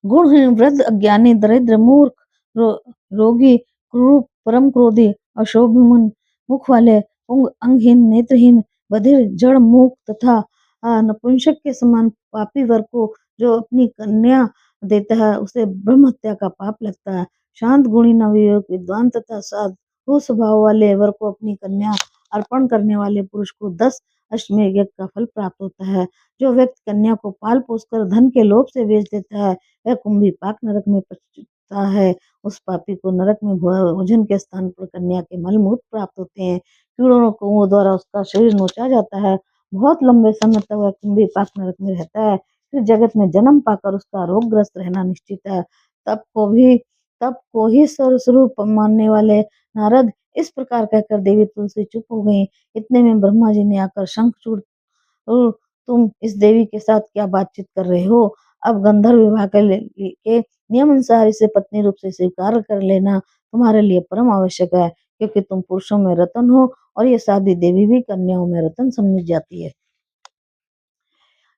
गुणहीन, वृद्ध, अज्ञानी, दरिद्र, मूर्ख, रोगी, क्रूर, परम क्रोधी, अशोभन मुख वाले, पुंग, अंगहीन, नेत्रहीन, बधिर, जड़, मूक तथा नपुंसक के समान पापी वर्ग को जो अपनी कन्या देता है उसे ब्रह्म हत्या का पाप लगता है। शांत, गुणी, नवयुवक, विद्वान तथा साधु स्वभाव वाले वर्ग को अपनी कन्या अर्पण करने वाले पुरुष को 10 अश्वमेध यज्ञ का फल प्राप्त होता है। जो व्यक्ति कन्या को पाल पोस कर धन के लोभ से बेच देता है वह कुंभी पाक नरक में पहुंचता है। उस पापी को नरक में भोजन के स्थान पर कन्या के मलमूत्र प्राप्त होते हैं। कीड़ों को द्वारा उसका शरीर नोचा जाता है। बहुत लंबे समय तक वह कुंभी पाक नरक में रहता है, फिर जगत में जन्म पाकर उसका रोगग्रस्त रहना निश्चित है। तब को ही स्वरूप मानने वाले नारद इस प्रकार कहकर देवी तुलसी चुप हो गई। इतने में ब्रह्मा जी ने आकर शंखचूड़, "ओ, तुम इस देवी के साथ क्या बातचीत कर रहे हो? अब गंधर्व विवाह के नियम अनुसार इसे पत्नी रूप से स्वीकार कर लेना तुम्हारे लिए परम आवश्यक है, क्योंकि तुम पुरुषों में रतन हो और ये साधी देवी भी कन्याओं में रतन समझी जाती है।"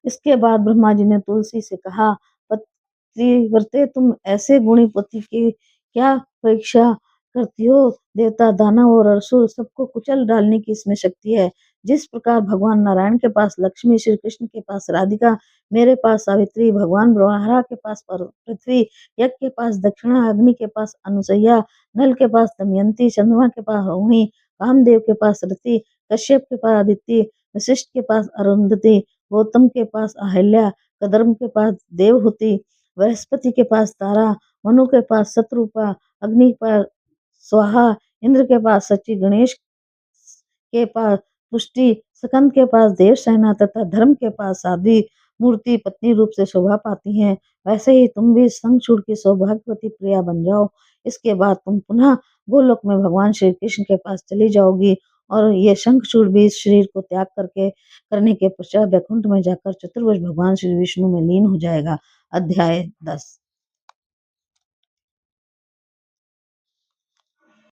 इसके बाद ब्रह्मा जी ने तुलसी से कहा, पतिव्रते, तुम ऐसे गुणी पति की क्या परीक्षा करती हो? देवता, दानव और असुर सबको कुचल डालने की इसमें शक्ति है। जिस प्रकार भगवान नारायण के पास लक्ष्मी, श्री कृष्ण के पास राधिका, मेरे पास सावित्री, भगवान ब्रह्मा के पास पृथ्वी, यज्ञ के पास दक्षिणा, अग्नि के पास अनुसैया, नल के पास दमयंती, चंद्रमा के पास रोहिणी, कामदेव के पास रति, कश्यप के पास अदिति, वशिष्ठ के पास अरुंधति, गौतम के पास अहल्या, कदर्म के पास देवहूति, बृहस्पति के पास तारा, मनु के पास शत्रुपा, अग्नि के पास स्वाहा, इंद्र के पास सची, गणेश के पास पुष्टि, स्कंद के पास देवसेना तथा धर्म के पास साध्वी मूर्ति पत्नी रूप से शोभा पाती हैं। वैसे ही तुम भी शंखचूड़ की सौभाग्यवती प्रिया बन जाओ। इसके बाद तुम पुनः गोलोक में भगवान श्री कृष्ण के पास चली जाओगी और ये शंखचूड़ भी इस शरीर को त्याग करने के पश्चात वैकुंठ में जाकर चतुर्भुज भगवान श्री विष्णु में लीन हो जाएगा। अध्याय 10।